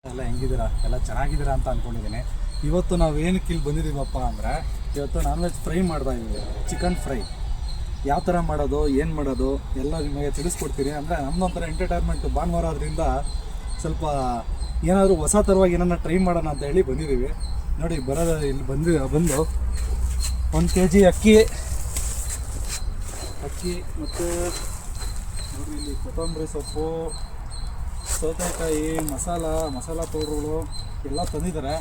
ಎಲ್ಲ ಹೆಂಗಿದ್ದೀರಾ, ಎಲ್ಲ ಚೆನ್ನಾಗಿದ್ದೀರಾ ಅಂತ ಅಂದ್ಕೊಂಡಿದ್ದೀನಿ. ಇವತ್ತು ನಾವು ಏನಕ್ಕೆ ಇಲ್ಲಿ ಬಂದಿದ್ದೀವಪ್ಪ ಅಂದರೆ, ಇವತ್ತು ನಾನ್ ವೆಜ್ ಫ್ರೈ ಮಾಡ್ತಾ ಇದ್ದೀವಿ. ಚಿಕನ್ ಫ್ರೈ ಯಾವ ಥರ ಮಾಡೋದು, ಏನು ಮಾಡೋದು ಎಲ್ಲ ನಿಮಗೆ ತಿಳಿಸ್ಕೊಡ್ತೀನಿ. ಅಂದರೆ ನಮ್ಮದೊಂಥರ ಎಂಟರ್ಟೈನ್ಮೆಂಟ್ ಭಾನುವಾರ ಆದ್ರಿಂದ ಸ್ವಲ್ಪ ಏನಾದರೂ ಹೊಸ ಥರವಾಗಿ ಏನನ್ನ ಟ್ರೈ ಮಾಡೋಣ ಅಂತ ಹೇಳಿ ಬಂದಿದ್ದೀವಿ. ನೋಡಿ ಇಲ್ಲಿ ಬಂದು 1 kg ಅಕ್ಕಿ ಮತ್ತು ನೋಡಿ ಇಲ್ಲಿ ಕೊತ್ತಂಬರಿ ಸೊಪ್ಪು, ಸೌತೆಕಾಯಿ, ಮಸಾಲ ಪೌಡ್ರುಗಳು ಎಲ್ಲ ತಂದಿದ್ದಾರೆ.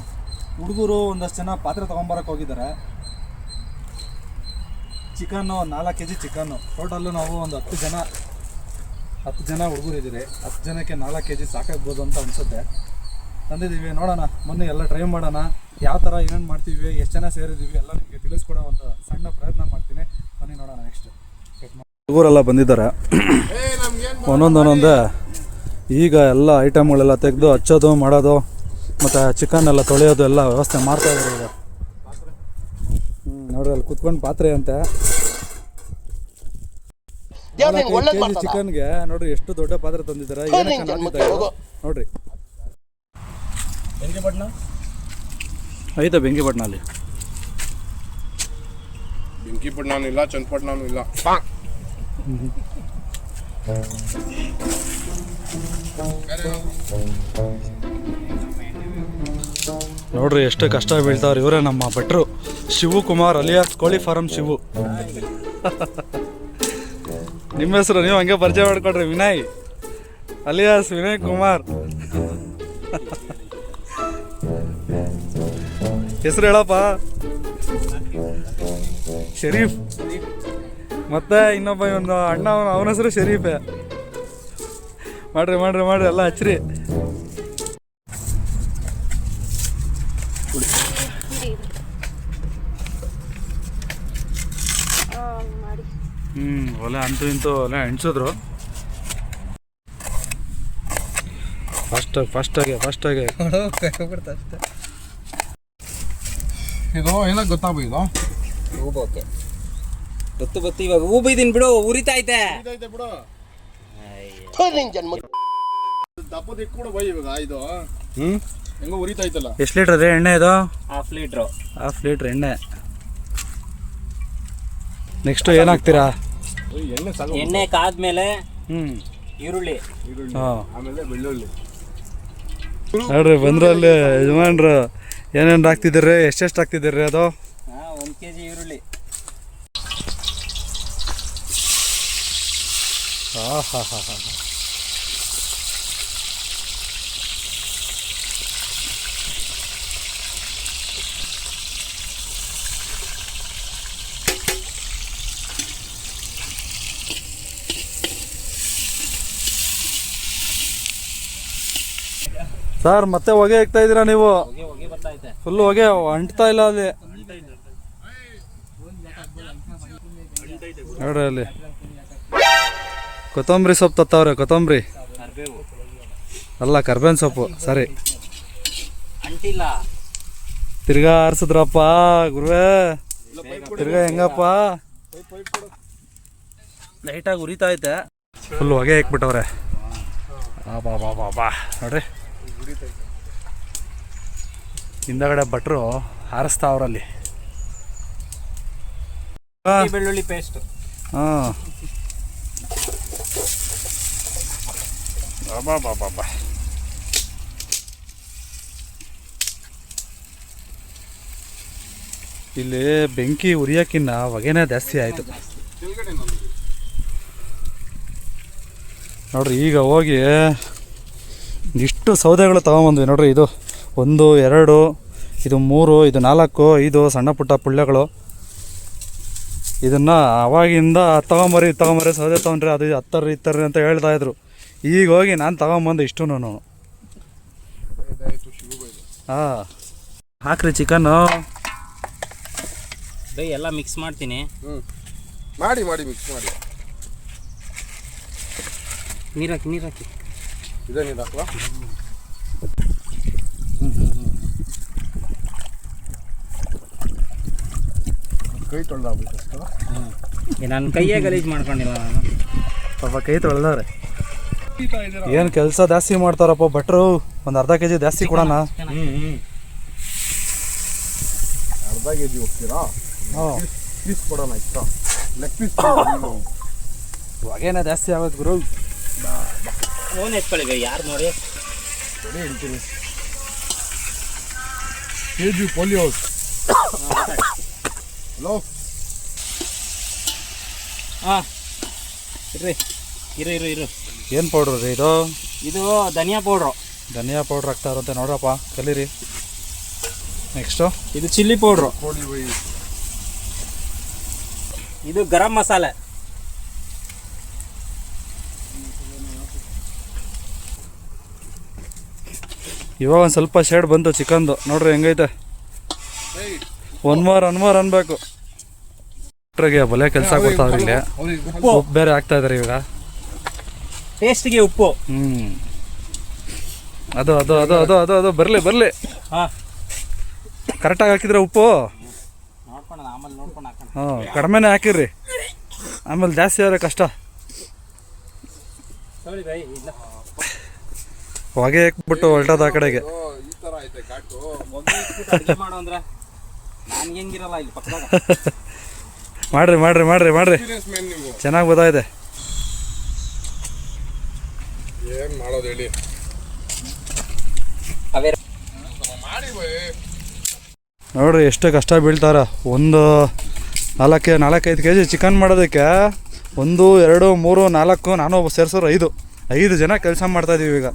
ಹುಡುಗರು ಒಂದಷ್ಟು ಜನ ಪಾತ್ರೆ ತೊಗೊಂಬರಕ್ಕೆ ಹೋಗಿದ್ದಾರೆ. Chicken 4 kg chicken. ಟೋಟಲ್ಲು ನಾವು ಒಂದು 10 ಜನ ಹುಡುಗರು ಇದ್ದೀರಿ. 10 ಜನಕ್ಕೆ 4 kg ಸಾಕಾಗ್ಬೋದು ಅಂತ ಅನಿಸುತ್ತೆ. ತಂದಿದ್ದೀವಿ, ನೋಡೋಣ ಬನ್ನಿ ಎಲ್ಲ ಟ್ರೈ ಮಾಡೋಣ. ಯಾವ ಥರ ಏನೇನು ಮಾಡ್ತೀವಿ, ಎಷ್ಟು ಜನ ಸೇರಿದ್ದೀವಿ ಎಲ್ಲ ನಿಮಗೆ ತಿಳಿಸ್ಕೊಡೋ ಒಂದು ಸಣ್ಣ ಪ್ರಯತ್ನ ಮಾಡ್ತೀನಿ. ಬನ್ನಿ ನೋಡೋಣ. ನೆಕ್ಸ್ಟ್ ಹುಡುಗರೆಲ್ಲ ಬಂದಿದ್ದಾರೆ. ಒಂದೊಂದೇ ಈಗ ಎಲ್ಲ ಐಟಮ್ಗಳೆಲ್ಲ ತೆಗೆದು ಹಚ್ಚೋದು ಮಾಡೋದು ಮತ್ತು ಚಿಕನ್ ಎಲ್ಲ ತೊಳೆಯೋದು ಎಲ್ಲ ವ್ಯವಸ್ಥೆ ಮಾಡ್ತಾಯಿದ್ದಾರೆ ಈಗ. ನೋಡ್ರಿ ಅಲ್ಲಿ ಕುತ್ಕೊಂಡು ಪಾತ್ರೆ ಅಂತೆ. ಚಿಕನ್ಗೆ ನೋಡ್ರಿ ಎಷ್ಟು ದೊಡ್ಡ ಪಾತ್ರೆ ತಂದಿದ್ದಾರೆ. ಏನಕ್ಕೆ ನೋಡ್ರಿ ಬೆಂಕಿಪಟ್ಟಣ ಐತೆ. ಬೆಂಕಿಪಟ್ಟಣ ಅಲ್ಲಿ ಬೆಂಕಿಪಟ್ಟಣ ಇಲ್ಲ, ಚನ್ನಪಟ್ಟಣ ಇಲ್ಲ. ನೋಡ್ರಿ ಎಷ್ಟು ಕಷ್ಟ ಬೀಳ್ತಾವ್ರು. ಇವರೇ ನಮ್ಮ ಭಟ್ರು ಶಿವಕುಮಾರ್ ಅಲಿಯಾಸ್ ಕೋಳಿ ಫಾರಂ ಶಿವು. ನಿಮ್ಮ ಹೆಸರು ನೀವು ಹಂಗೆ ಪರಿಚಯ ಮಾಡ್ಕೊಡ್ರಿ. ವಿನಯ್ ಅಲಿಯಾಸ್ ವಿನಯ್ ಕುಮಾರ್. ಹೆಸರು ಹೇಳಪ್ಪ. ಶರೀಫ್. ಮತ್ತೆ ಇನ್ನೊಬ್ಬ ಒಂದು ಅಣ್ಣ, ಅವನ ಹೆಸರು ಶರೀಫೆ. ಮಾಡ್ರಿ ಎಲ್ಲ ಹಚ್ಚ್ರಿ. ಒಲೆ ಅಂತೂ ಇಂತೂ ಒಲೆ ಎಣ್ಸಿದ್ರು. ಫಸ್ಟಾಗೆ ಇದು ಏನಾಗ ಗೊತ್ತಾಗ ಇದು ಓಕೆ ಗೊತ್ತು ಇವಾಗ ಹೂ ಬೈದಿನ್ ಬಿಡು. ಉರಿತೈತೆ ಬಿಡು. ದಪ್ಪದ ಇಟ್ಕೊಡು ಬೈ ಇವಾಗ. ಇದು ಹೆಂಗೋ ಉರಿತೈತಲ್ಲ. ಎಷ್ಟು ಲೀಟ್ರ್ ಅದೇ ಎಣ್ಣೆ ಇದು? ಹಾಫ್ ಲೀಟ್ರ್ ಎಣ್ಣೆ. ನೆಕ್ಸ್ಟ್ ಏನಾಗ್ತೀರಾ? ಎಣ್ಣೆ ಕಾದ್ಮೇಲೆ ಈರುಳ್ಳಿ, ಆಮೇಲೆ ಬೆಳ್ಳುಳ್ಳಿ. ನೋಡ್ರಿ ಬಂದ್ರಲ್ಲಿ ಯಜಮಾನ್ರು ಏನೇನು ಹಾಕ್ತಿದ್ದೀರಿ, ಎಷ್ಟೆಷ್ಟು ಹಾಕ್ತಿದ್ದೀರಿ? ಅದು 1 kg ಈರುಳ್ಳಿ. ಸರ್ ಮತ್ತೆ ಹೊಗೆ ಹಾಕ್ತಾ ಇದ್ದೀರಾ ನೀವು? ಹೊಗೆ ಬರ್ತೈತೆ. ಫುಲ್ ಹೊಗೆ ಅಂಟ್ತಾ ಇಲ್ಲ ಅಲ್ಲಿ. ನೋಡ್ರಿ ಅಲ್ಲಿ ಕೊತ್ತಂಬರಿ ಸೊಪ್ಪು ತತ್ತವ್ರೆ. ಕೊತ್ತಂಬರಿ ಅಲ್ಲ, ಕರ್ಬೇವಿನ ಸೊಪ್ಪು. ಸರಿ, ಅಂಟಿಲ್ಲ. ತಿರ್ಗಾ ಆರಿಸಿದ್ರಪ್ಪ ಗುರುವೇ. ತಿರ್ಗಾ ಹೆಂಗಪ್ಪ? ಲೈಟಾಗಿ ಉರಿತಾ ಐತೆ. ಫುಲ್ ಹೊಗೆ ಹಾಕ್ಬಿಟ್ಟವ್ರೆ. ಬಾ ನೋಡ್ರಿ, ಹಿಂದಗಡೆ ಭಟ್ರು ಹಾರಿಸ್ತಾವ್ರಲ್ಲಿ. ಬೆಳ್ಳುಳ್ಳಿ ಪೇಸ್ಟ್. ಇಲ್ಲಿ ಬೆಂಕಿ ಉರಿಯೋಕ್ಕಿನ್ನ ಹೊಗೆನೇ ಜಾಸ್ತಿ ಆಯಿತು. ನೋಡ್ರಿ ಈಗ ಹೋಗಿ ಇಷ್ಟು ಸೌದೆಗಳು ತಗೊಂಬಂದ್ವಿ. ನೋಡ್ರಿ ಇದು 1, 2, ಇದು 3, ಇದು 4, 5 ಸಣ್ಣ ಪುಟ್ಟ ಪುಳ್ಳೆಗಳು. ಇದನ್ನು ಅವಾಗಿಂದ ತಗೊಂಬರಿ ಸೌದೆ ತೊಗೊಂಡ್ರಿ, ಅದು 10 ಅಂತ ಹೇಳ್ತಾ ಇದ್ರು. ಈಗ ಹೋಗಿ ನಾನು ತಗೊಂಬಂದು ಇಷ್ಟು. ಹಾಕ್ರಿ ಚಿಕನ್ನು. ಬೈ ಎಲ್ಲ ಮಿಕ್ಸ್ ಮಾಡ್ತೀನಿ. ಮಾಡಿ ಮಿಕ್ಸ್ ಮಾಡಿ. ನೀರಾಕಿ ಇದೇ ನೀರು ಹಾಕುವ. ಕೈ ತೊಳೆದಾಗ್ಬಿಟ್ಟು ನನ್ನ ಕೈಯೇ ಗಲೀಜು ಮಾಡ್ಕೊಂಡಿಲ್ಲ ನಾನು. ಪಾಪ ಕೈ ತೊಳೆದವ್ರೆ. ಏನು ಕೆಲಸ ಜಾಸ್ತಿ ಮಾಡ್ತಾರಪ್ಪ ಭಟ್ರು. ಒಂದು ಅರ್ಧ ಕೆ ಜಿ ಜಾಸ್ತಿ ಕೊಡೋಣ. ಅರ್ಧ ಕೆ ಜಿ ಹೋಗ್ತೀರಾ? ಹಾಂ, ಪೀಸ್ ಕೊಡೋಣ ಇಷ್ಟ, ಲೆಗ್ ಪೀಸ್. ಹೊಗೆನೇ ಜಾಸ್ತಿ ಆಗೋದು ಗುರು. ಫೋನ್ ಎತ್ಕೊಳ್ಳಿ ಯಾರು ನೋಡಿ ಹೇಳ್ತೀನಿ. K G ಪೋಲಿಯೋಸ್. ಹಲೋ, ಹಾಂ ಇರ್ರಿ ಇರು. ಏನು ಪೌಡ್ರು ರೀ ಇದು? ಇದು ಧನಿಯಾ ಪೌಡ್ರು. ಧನಿಯಾ ಪೌಡ್ರ್ ಹಾಕ್ತಾ ಇರುತ್ತೆ ನೋಡ್ರಪ್ಪ, ಕಲೀರಿ. ನೆಕ್ಸ್ಟು ಇದು ಚಿಲ್ಲಿ ಪೌಡ್ರು. ಕೋಳಿ ಬೈ. ಇದು ಗರಂ ಮಸಾಲೆ. ಇವಾಗ ಒಂದು ಸ್ವಲ್ಪ ಶೇಡ್ ಬಂತು ಚಿಕನ್ದು, ನೋಡ್ರಿ ಹೆಂಗೈತೆ. ಒನ್ ಮೋರ್ ಅನ್ಬೇಕು. ಟ್ರಿಗೆ ಬಲೆ ಕೆಲಸ ಕೊಡ್ತಾವ್ರಿ ಇಲ್ಲಿ. ಉಪ್ಪು ಬೇರೆ ಹಾಕ್ತಾ ಇದಾರೆ ಇವಾಗ ಟೇಸ್ಟಿಗೆ ಉಪ್ಪು. ಅದು ಅದು ಅದು ಅದು ಅದು ಅದು ಬರಲಿ. ಹಾಂ, ಕರೆಕ್ಟಾಗಿ ಹಾಕಿದ್ರೆ ಉಪ್ಪು. ನೋಡ್ಕೊಂಡು ಆಮೇಲೆ ನೋಡ್ಕೊಂಡು ಹಾಕೋಣ. ಹಾಂ, ಕಡಿಮೆನೇ ಹಾಕಿರ್ರಿ, ಆಮೇಲೆ ಜಾಸ್ತಿ ಆದರೆ ಕಷ್ಟ. ಸರಿ ಬೈ, ಇಲ್ಲ ಹೊಗೆ ಹಾಕ್ಬಿಟ್ಟು ಹೊಲ್ಟದ ಆ ಕಡೆಗೆ. ಈ ತರ ಐತೆ ಘಾಟು. ಒಬ್ಬ ಇಟ್ಬಿಟ್ಟು ಅಡುಗೆ ಮಾಡು ಅಂದ್ರೆ ನಾನು ಹೆಂಗಿರಲ್ಲ ಇಲ್ಲಿ ಪಕ್ಕದಾಗ. ಮಾಡ್ರಿ ಎಕ್ಸ್ಪೀರಿಯನ್ಸ್ ಮ್ಯಾನ್ ನೀವು. ಚೆನ್ನಾಗಿ ಗೊತ್ತಾಯಿದೆ. ಏನ್ ಮಾಡೋದು ಹೇಳಿ, ಅವೇ ಮಾಡಿ ಬೈ. ನೋಡ್ರಿ ಎಷ್ಟು ಕಷ್ಟ ಬೀಳ್ತಾರ. ಒಂದು 4-5 ಕೆ ಜಿ ಚಿಕನ್ ಮಾಡೋದಕ್ಕೆ 1, 2, 3, 4 ನಾನು ಸೇರಿಸೋರು 5 ಜನ ಕೆಲಸ ಮಾಡ್ತಾಯಿದ್ದೀವಿ ಈಗ.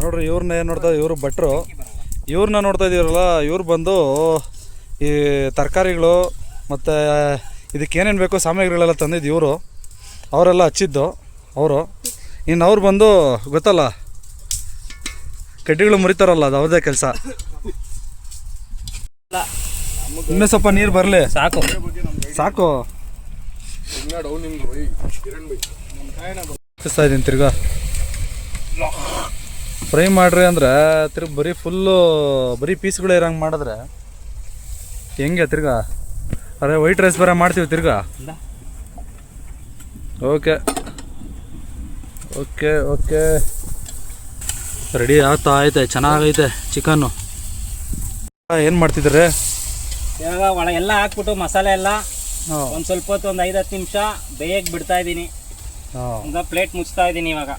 ನೋಡ್ರಿ ಇವ್ರನ್ನ ಏನು ನೋಡ್ತಾ, ಇವರು ಭಟ್ರು, ಇವ್ರನ್ನ ನೋಡ್ತಾ ಇದ್ದೀರಲ್ಲ, ಇವ್ರು ಬಂದು ಈ ತರಕಾರಿಗಳು ಮತ್ತು ಇದಕ್ಕೆ ಏನೇನು ಬೇಕೋ ಸಾಮಗ್ರಿಗಳೆಲ್ಲ ತಂದಿದ್ದು ಇವರು, ಅವರೆಲ್ಲ ಹಚ್ಚಿದ್ದು ಅವರು. ಇನ್ನು ಅವ್ರು ಬಂದು ಗೊತ್ತಲ್ಲ, ಕಡ್ಡಿಗಳು ಮುರಿತಾರಲ್ಲ, ಅದು ಅವ್ರದ್ದೇ ಕೆಲಸ. ಇನ್ನೂ ಸ್ವಲ್ಪ ನೀರು ಬರಲಿ, ಸಾಕು. ನಿಮ್ದು ಬೈ ಕಿರಣ್ ಬೈ. ಹಾಕಿಸ್ತಾ ಇದ್ದೀನಿ ತಿರ್ಗಾ. ಫ್ರೈ ಮಾಡ್ರಿ ಅಂದರೆ ತಿರ್ಗಿ ಬರೀ ಪೀಸ್ಗಳೇ ಇರೋಂಗೆ ಮಾಡಿದ್ರೆ ಹೆಂಗೆ ತಿರ್ಗಾ? ಅದೇ ವೈಟ್ ರೈಸ್ ಬೇರೆ ಮಾಡ್ತೀವಿ ತಿರ್ಗಾ. ಓಕೆ ರೆಡಿ ಆಗ್ತಾ ಐತೆ, ಚೆನ್ನಾಗೈತೆ ಚಿಕನ್ನು. ಏನು ಮಾಡ್ತಿದ್ರಿ? ಇವಾಗ ಒಳಗೆಲ್ಲ ಹಾಕ್ಬಿಟ್ಟು ಮಸಾಲೆ ಎಲ್ಲ ಒಂದು ಸ್ವಲ್ಪ ಹೊತ್ತು, ಒಂದು 5-10 ನಿಮಿಷ ಬೇಯಕ್ಕೆ ಬಿಡ್ತಾ ಇದ್ದೀನಿ. ಒಂದು ಪ್ಲೇಟ್ ಮುಚ್ತಾ ಇದ್ದೀನಿ ಇವಾಗ.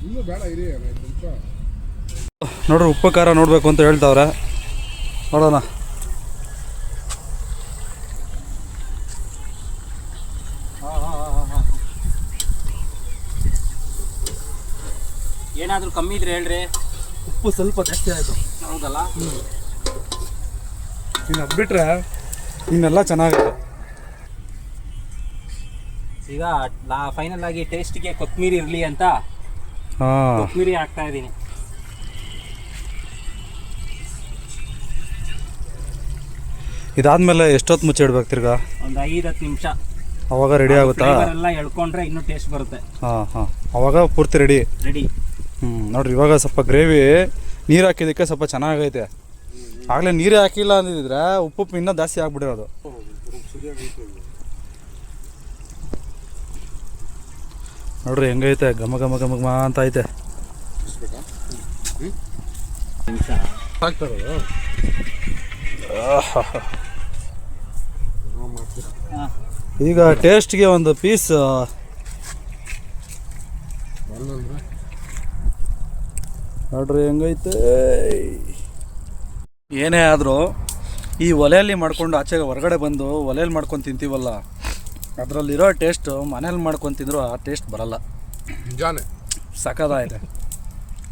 ಇನ್ನೂ ಬೇಡ ಇರಿ ನಿಮಿಷ. ನೋಡ್ರಿ ಉಪ್ಪು ಖಾರ ನೋಡಬೇಕು ಅಂತ ಹೇಳ್ತಾವ್ರೆ, ನೋಡೋಣ. ಏನಾದರೂ ಕಮ್ಮಿ ಇದ್ರೆ ಹೇಳ್ರಿ. ಉಪ್ಪು ಸ್ವಲ್ಪ ಜಾಸ್ತಿ ಆಯಿತು. ಹೌದಲ್ಲ, ಇನ್ನು ಹಬ್ಬಿಟ್ರೆ ಇನ್ನೆಲ್ಲ ಚೆನ್ನಾಗಿದೆ. ಈಗ ಫೈನಲ್ ಆಗಿ ಟೇಸ್ಟ್ಗೆ ಕೊತ್ತಂಬರಿ ಇರಲಿ ಅಂತ ಹಾಂ, ಕೊತ್ತಂಬರಿ ಹಾಕ್ತಾ ಇದ್ದೀನಿ. ಇದಾದ್ಮೇಲೆ ಎಷ್ಟೊತ್ತು ಮುಚ್ಚಿಡ್ಬೇಕು ತಿರ್ಗಾ? ಒಂದು 5-10 ನಿಮಿಷ. ಅವಾಗ ರೆಡಿ ಆಗುತ್ತಾ? ಎಲ್ಲ ಎಳ್ಕೊಂಡ್ರೆ ಇನ್ನೂ ಟೇಸ್ಟ್ ಬರುತ್ತೆ. ಹಾಂ, ಅವಾಗ ಪೂರ್ತಿ ರೆಡಿ. ನೋಡ್ರಿ ಇವಾಗ ಸ್ವಲ್ಪ ಗ್ರೇವಿ ನೀರು ಹಾಕಿದ್ದಕ್ಕೆ ಸ್ವಲ್ಪ ಚೆನ್ನಾಗೈತೆ. ಆಗಲೇ ನೀರೇ ಹಾಕಿಲ್ಲ ಅಂದಿದ್ರೆ ಉಪ್ಪು ಇನ್ನೂ ಜಾಸ್ತಿ ಆಗ್ಬಿಟ್ಟಿರೋದು. ನೋಡ್ರಿ ಹೆಂಗೈತೆ, ಘಮ ಘಮ ಘಮ ಘಮ ಅಂತ ಐತೆ. ಈಗ ಟೇಸ್ಟ್ಗೆ ಒಂದು ಪೀಸ್ ನೋಡ್ರಿ ಹೆಂಗೈತೆ. ಏನೇ ಆದರೂ ಈ ಒಲೆಯಲ್ಲಿ ಮಾಡ್ಕೊಂಡು ಆಚೆಗೆ ಹೊರಗಡೆ ಬಂದು ಒಲೆಯಲ್ಲಿ ಮಾಡ್ಕೊಂಡು ತಿಂತೀವಲ್ಲ, ಅದರಲ್ಲಿರೋ ಟೇಸ್ಟು ಮನೇಲಿ ಮಾಡ್ಕೊಂಡು ತಿಂದರೂ ಆ ಟೇಸ್ಟ್ ಬರಲ್ಲ. ನಿಜಾನೆ, ಸಖತ್ತಾಗಿದೆ,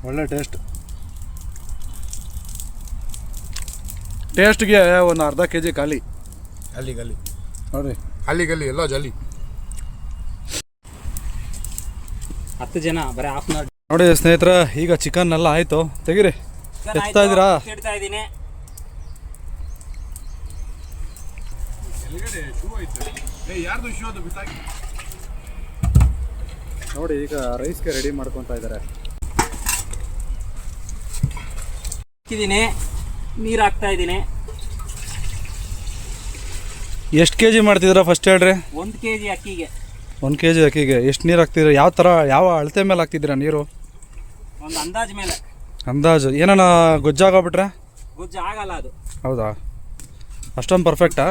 ಒಳ್ಳೆ ಟೇಸ್ಟ್ಗೆ ಒಂದು ಅರ್ಧ ಕೆ ಜಿ ಖಾಲಿ. ಗಲ್ಲಿ ನೋಡ್ರಿ, ಗಲ್ಲಿ ಎಲ್ಲ ಜಲ್ಲಿ. 10 ಜನ ಬರೀ ಹಾಫ್ ಅನ್ ಅವರ್. ನೋಡಿ ಸ್ನೇಹಿತರೆ, ಈಗ ಚಿಕನ್ ಎಲ್ಲ ಆಯಿತು, ತೆಗೀರಿ. ಎತ್ತಾ ಇದ್ದೀರಾ? ಇಡ್ತಾ ಇದ್ದೀನಿ. ಯಾರ್ದು ಶೂ ಅದು ಬಿಸಾಕಿ. ನೋಡಿ ಈಗ ರೈಸ್ಗೆ ರೆಡಿ ಮಾಡ್ಕೊತಾ ಇದ್ದಾರೆ. ಹಾಕಿದ್ದೀನಿ, ನೀರು ಹಾಕ್ತಾ ಇದ್ದೀನಿ. ಎಷ್ಟು ಕೆ ಜಿ ಮಾಡ್ತಿದ್ದೀರಾ ಫಸ್ಟ್ ಹೇಳ್ರಿ? 1 kg ಅಕ್ಕಿಗೆ 1 kg ಅಕ್ಕಿಗೆ ಎಷ್ಟು ನೀರು ಹಾಕ್ತಿದ್ದೀರಾ? ಯಾವ ಥರ, ಯಾವ ಅಳತೆ ಮೇಲೆ ಹಾಕ್ತಿದ್ದೀರಾ ನೀರು? ಒಂದು ಅಂದಾಜು ಮೇಲೆ. ಅಂದಾಜು ಏನಾನ ಗೊಜ್ಜಾಗೋಗ್ಬಿಟ್ರೆ? ಗೊಜ್ಜು ಆಗಲ್ಲ ಅದು. ಹೌದಾ, ಅಷ್ಟೊಂದು ಪರ್ಫೆಕ್ಟಾ?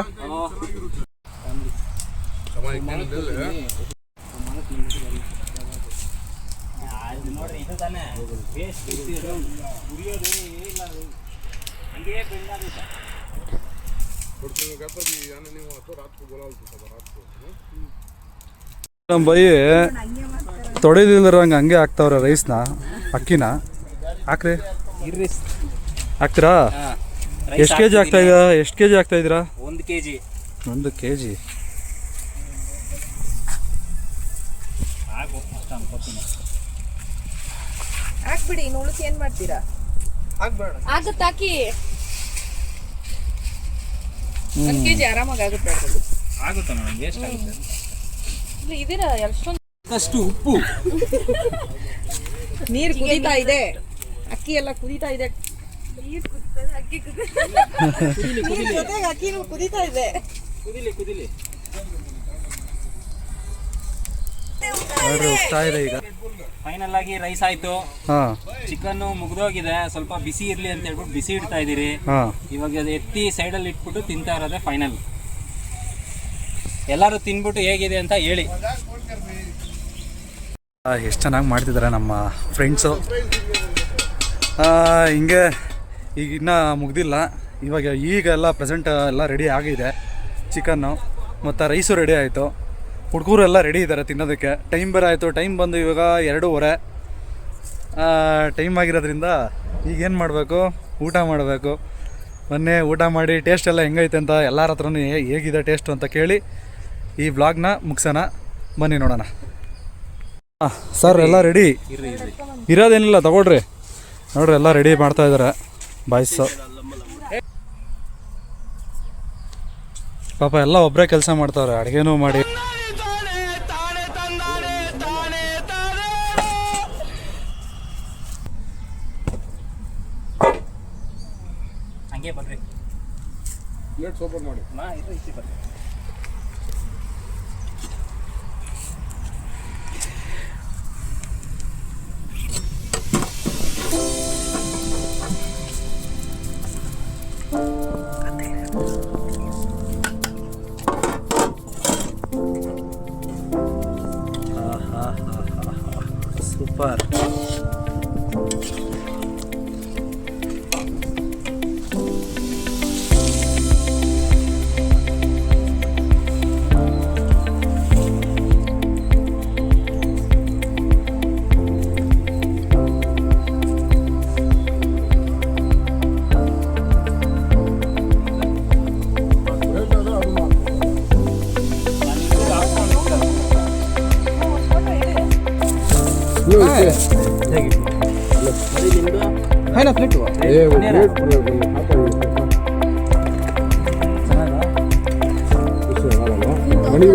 ನೋಡ್ರಿ, ಇದು ತಾನೇ ವೇಸ್ಟ್ ಉರಿಯೋದು ಇಲ್ಲ, ಹಂಗೆ ಬೆಂದಾಗುತ್ತೆ. ನಮ್ಮ ಬೈ ತೊಳೆದಿಲ್ದಿರಂಗೆ ಹಂಗೆ ಹಾಕ್ತಾವ್ರೆ ರೈಸ್ನ, ಅಕ್ಕಿನ. ಹಾಕ್ರಿ, ಹಾಕ್ತೀರಾ? ಎಷ್ಟು ಕೆ ಜಿ ಎಷ್ಟು ಕೆ ಜಿ ಹಾಕ್ತಾ ಇದ್ದೀರಾ? 1 kg. 1 kg. ಹಾಕ್ಬಿಡಿ, ಇನ್ನು ಉಳಿಸಿ ಏನ್ ಮಾಡ್ತೀರಾ? ಆಗುತ್ತಾಕಿ 1 kg ಆರಾಮಾಗಿ ಆಗುತ್ತೆ. ಆಗುತ್ತೆ ಮೇಡಮ್, ವೇಸ್ಟ್ ಆಗುತ್ತೆ. ಇಲ್ಲ, ಇದೀರ ಎಷ್ಟೊಂದು ಅಷ್ಟು ಉಪ್ಪು. ನೀರು ಕುದೀತಾ ಇದೆ, ಅಕ್ಕಿ ಎಲ್ಲ ಕುದೀತಾ ಇದೆ. ನೀರು ಕುದೀತದೆ, ಅಕ್ಕಿ ಜೊತೆಗೆ ಅಕ್ಕಿನೂ ಕುದೀತಾ ಇದೆ. ಕುದಿಲಿ. ನೋಡ್ರಿ, ಉಪ್ತಾ ಇದೆ ಈಗ. ಫೈನಲ್ ಆಗಿ ರೈಸ್ ಆಯ್ತು. ಚಿಕನ್ ಮುಗ್ದೋಗಿದೆ, ಸ್ವಲ್ಪ ಬಿಸಿ ಇರ್ಲಿ ಅಂತ ಹೇಳ್ಬಿಟ್ಟು ಬಿಸಿ ಇಡ್ತಾ ಇದೀರಿ. ಇವಾಗ ಅದು ಎತ್ತಿ ಸೈಡಲ್ಲಿ ಇಟ್ಬಿಟ್ಟು ತಿಂತಾ ಇರೋದೇ ಫೈನಲ್. ಎಲ್ಲರೂ ತಿನ್ಬಿಟ್ಟು ಹೇಗಿದೆ ಅಂತ ಹೇಳಿ. ಎಷ್ಟು ಚೆನ್ನಾಗಿ ಮಾಡ್ತಿದ್ದಾರೆ ನಮ್ಮ ಫ್ರೆಂಡ್ಸು. ಹಿಂಗೆ ಈಗ ಇನ್ನೂ ಮುಗ್ದಿಲ್ಲ, ಈಗೆಲ್ಲ ಪ್ರೆಸೆಂಟ್ ಎಲ್ಲ ರೆಡಿ ಆಗಿದೆ. ಚಿಕನ್ನು ಮತ್ತು ರೈಸು ರೆಡಿ ಆಯಿತು. ಹುಡುಗರು ಎಲ್ಲ ರೆಡಿ ಇದ್ದಾರೆ ತಿನ್ನೋದಕ್ಕೆ. ಟೈಮ್ ಬೇರೆ ಆಯಿತು. ಟೈಮ್ ಬಂದು ಇವಾಗ 2:15 ಟೈಮ್ ಆಗಿರೋದ್ರಿಂದ ಈಗೇನು ಮಾಡಬೇಕು, ಊಟ ಮಾಡಬೇಕು. ಮೊನ್ನೆ ಊಟ ಮಾಡಿ ಟೇಸ್ಟ್ ಎಲ್ಲ ಹೆಂಗೈತೆ ಅಂತ ಎಲ್ಲರ ಹತ್ರನೂ ಹೇಗಿದೆ ಟೇಸ್ಟು ಅಂತ ಕೇಳಿ ಈ ವ್ಲಾಗ್ನ ಮುಗಿಸೋಣ. ಬನ್ನಿ ನೋಡೋಣ. ಸರ್ ಎಲ್ಲ ರೆಡಿ ಇರೋದೇನಿಲ್ಲ, ತಗೊಳ್ರಿ. ನೋಡ್ರಿ, ಎಲ್ಲ ರೆಡಿ ಮಾಡ್ತಾ ಇದ್ದಾರೆ ಬಾಯ್ಸು. ಪಾಪ ಎಲ್ಲ ಒಬ್ಬರೇ ಕೆಲಸ ಮಾಡ್ತಾವ್ರೆ, ಅಡುಗೆನೂ ಮಾಡಿ. ಹಂಗೆ ಬರ್ರಿ, ಪ್ಲೇಟ್ ಸೂಪರ್ ಮಾಡಿ. ಬರ್ರಿ. ಸೂಪರ್. ಮಣಿ